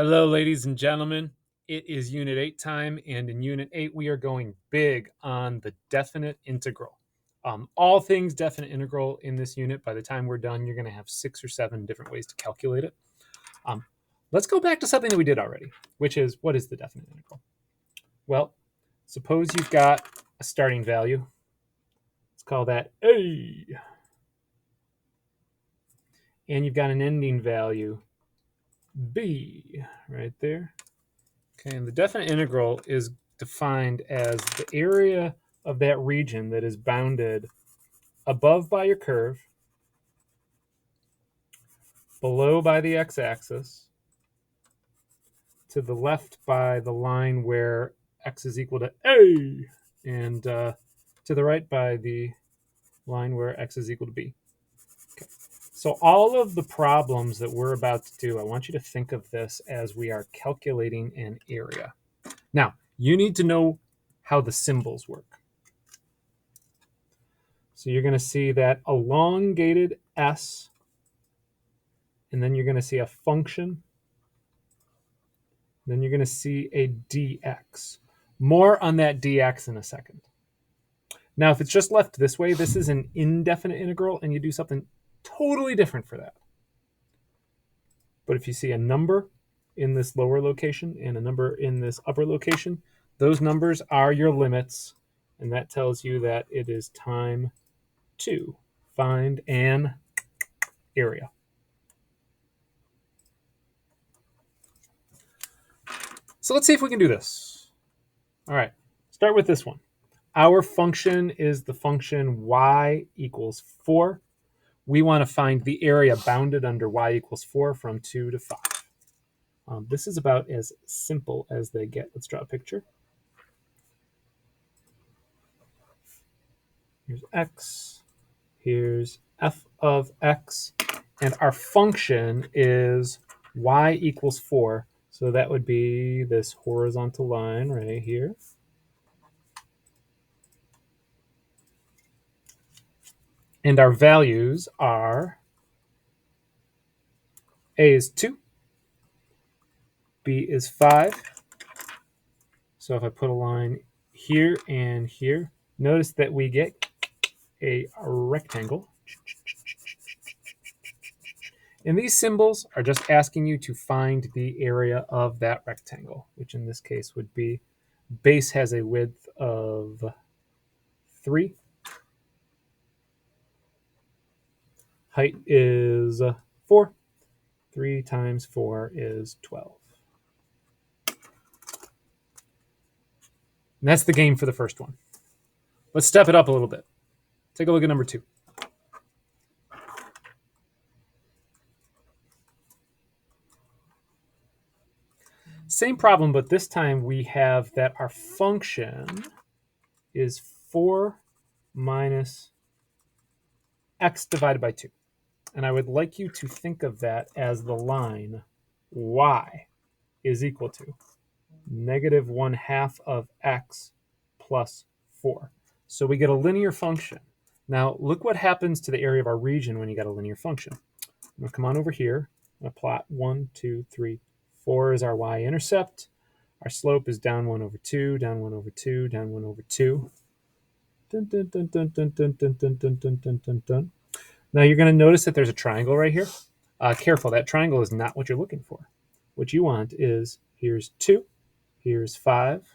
Hello, ladies and gentlemen. It is Unit 8 time, and in Unit 8, we are going big on the definite integral. All things definite integral in this unit. By the time we're done, you're going to have 6 or 7 different ways to calculate it. Um, let's go back to something that we did already, which is, what is the definite integral? Well, suppose you've got a starting value. Let's call that A. And you've got an ending value, B, right there. Okay, and the definite integral is defined as the area of that region that is bounded above by your curve, below by the x-axis, to the left by the line where x is equal to A, and to the right by the line where x is equal to B. Okay. So all of the problems that we're about to do, I want you to think of this as we are calculating an area. Now, you need to know how the symbols work. So you're going to see that elongated S, and then you're going to see a function. Then you're going to see a dx. More on that dx in a second. Now, if it's just left this way, this is an indefinite integral, and you do something totally different for that. But if you see a number in this lower location and a number in this upper location, those numbers are your limits, and that tells you that it is time to find an area. So let's see if we can do this. All right, start with this one. Our function is the function y equals 4. We want to find the area bounded under y equals 4 from 2 to 5. This is about as simple as they get. Let's draw a picture. Here's x. Here's f of x. And our function is y equals 4. So that would be this horizontal line right here. And our values are A is 2, B is 5. So if I put a line here and here, notice that we get a rectangle. And these symbols are just asking you to find the area of that rectangle, which in this case would be base has a width of 3. Height is 4. 3 times 4 is 12. And that's the game for the first one. Let's step it up a little bit. Take a look at number 2. Same problem, but this time we have that our function is 4 minus x divided by 2. And I would like you to think of that as the line y is equal to negative 1/2 of x plus 4. So we get a linear function. Now look what happens to the area of our region when you get a linear function. I'm going to come on over here. I'm going to plot 1, 2, 3, 4 is our y-intercept. Our slope is down 1 over 2, down 1 over 2, down 1 over 2. Dun, dun, dun, dun, dun, dun, dun, dun, dun, dun, dun, dun, dun. Now you're going to notice that there's a triangle right here. Careful, that triangle is not what you're looking for. What you want is, here's 2, here's 5.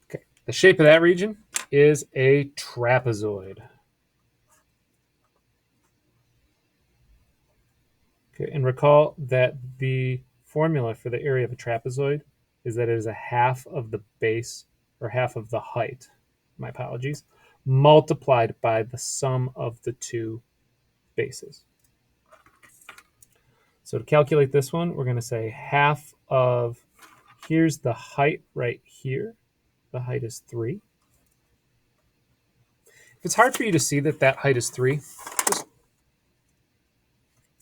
Okay, the shape of that region is a trapezoid. Okay, and recall that the formula for the area of a trapezoid is that it is a half of the base, or half of the height, my apologies, multiplied by the sum of the two bases. So to calculate this one, we're going to say half of, here's the height right here. The height is 3. If it's hard for you to see that that height is 3, just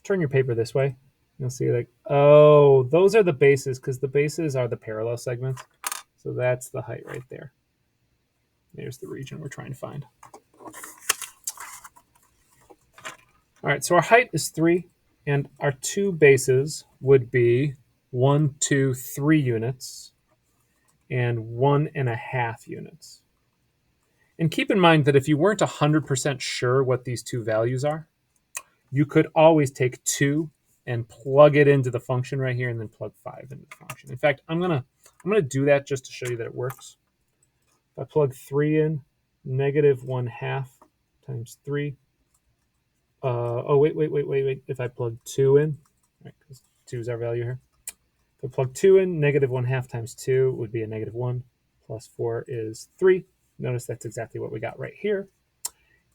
turn your paper this way. You'll see like, oh, those are the bases, because the bases are the parallel segments. So that's the height right there. There's the region we're trying to find. All right, so our height is 3, and our two bases would be 1, 2, 3 units and 1.5 units. And keep in mind that if you weren't 100% sure what these two values are, you could always take 2 and plug it into the function right here and then plug 5 into the function. In fact, I'm gonna do that just to show you that it works. If I plug 3 in, negative 1/2 times 3. Wait. If I plug 2 in, right, because 2 is our value here. If I plug 2 in, negative 1/2 times 2 would be a negative 1, plus 4 is 3. Notice that's exactly what we got right here.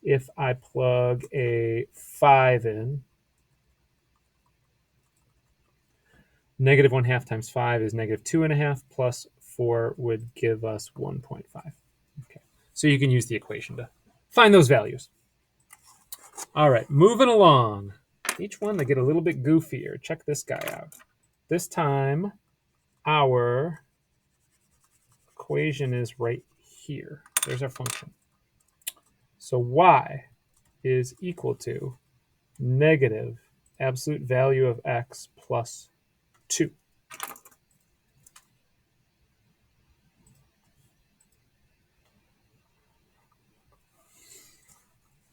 If I plug a 5 in, negative 1/2 times 5 is negative 2.5, plus 4 would give us 1.5. Okay, so you can use the equation to find those values. All right, moving along. Each one, they get a little bit goofier. Check this guy out. This time, our equation is right here. There's our function. So y is equal to negative absolute value of x plus 2.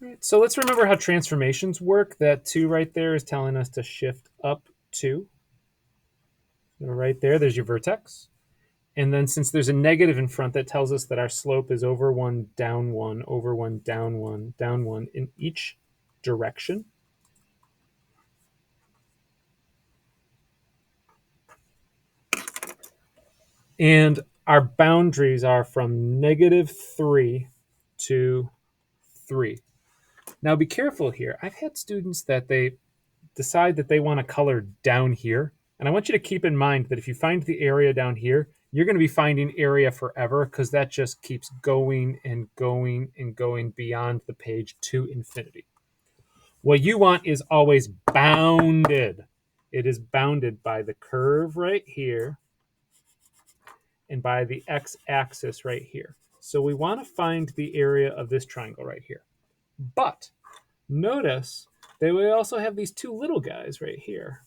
Right, so let's remember how transformations work. That 2 right there is telling us to shift up 2. So right there's your vertex. And then since there's a negative in front, that tells us that our slope is over 1, down 1, over 1, down 1, down 1 in each direction. And our boundaries are from negative 3 to 3. Now be careful here. I've had students that they decide that they want to color down here. And I want you to keep in mind that if you find the area down here, you're going to be finding area forever because that just keeps going and going and going beyond the page to infinity. What you want is always bounded. It is bounded by the curve right here and by the x-axis right here. So we want to find the area of this triangle right here. But notice that we also have these two little guys right here.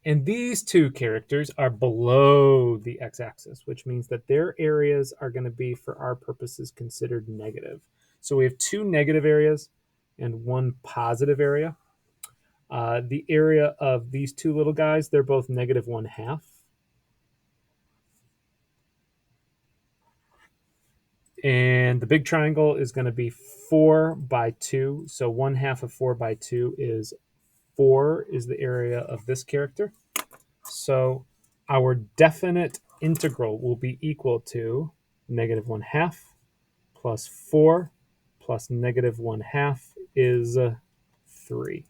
And these two characters are below the x-axis, which means that their areas are going to be, for our purposes, considered negative. So we have 2 negative areas and 1 positive area. The area of these 2 little guys, they're both negative 1/2. And the big triangle is going to be 4 by 2. So 1/2 of 4 by 2 is 4 is the area of this character. So our definite integral will be equal to negative 1/2 plus 4 plus negative 1/2 is 3.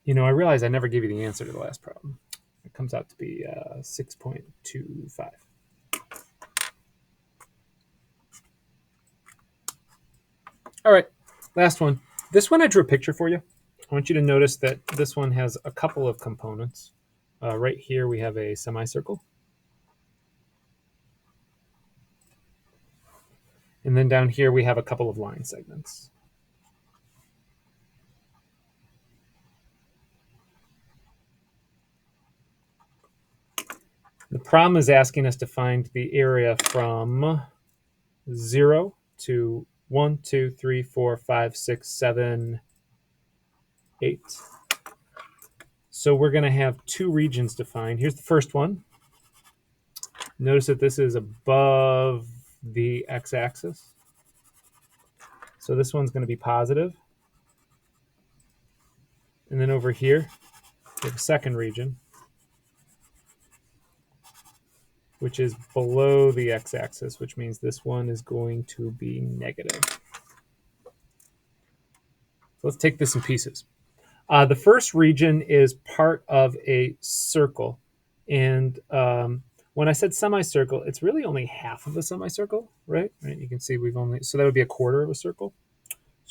You know, I realize I never gave you the answer to the last problem. It comes out to be 6.25. All right, last one. This one I drew a picture for you. I want you to notice that this one has a couple of components. Right here we have a semicircle. And then down here we have a couple of line segments. The problem is asking us to find the area from 0 to 1, 2, 3, 4, 5, 6, 7, 8. So we're going to have 2 regions to find. Here's the first one. Notice that this is above the x-axis. So this one's going to be positive. And then over here, we have a second region, which is below the x-axis, which means this one is going to be negative. So let's take this in pieces. The first region is part of a circle. And when I said semicircle, it's really only half of a semicircle, right? You can see we've only, so that would be a quarter of a circle.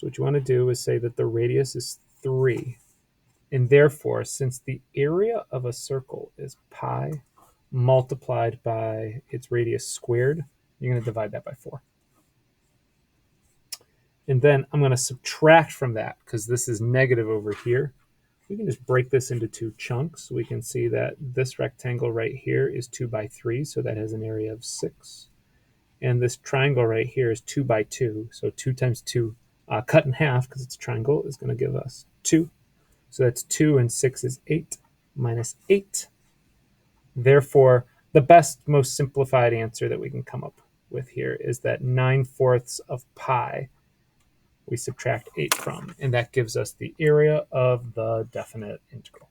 So what you want to do is say that the radius is 3. And therefore, since the area of a circle is pi multiplied by its radius squared, you're going to divide that by 4. And then I'm going to subtract from that because this is negative over here. We can just break this into 2 chunks. We can see that this rectangle right here is 2 by 3, so that has an area of 6. And this triangle right here is 2 by 2, so 2 times 2 cut in half because it's a triangle is going to give us 2. So that's 2 and 6 is 8 minus 8. Therefore, the best, most simplified answer that we can come up with here is that 9/4 of pi we subtract 8 from, and that gives us the area of the definite integral.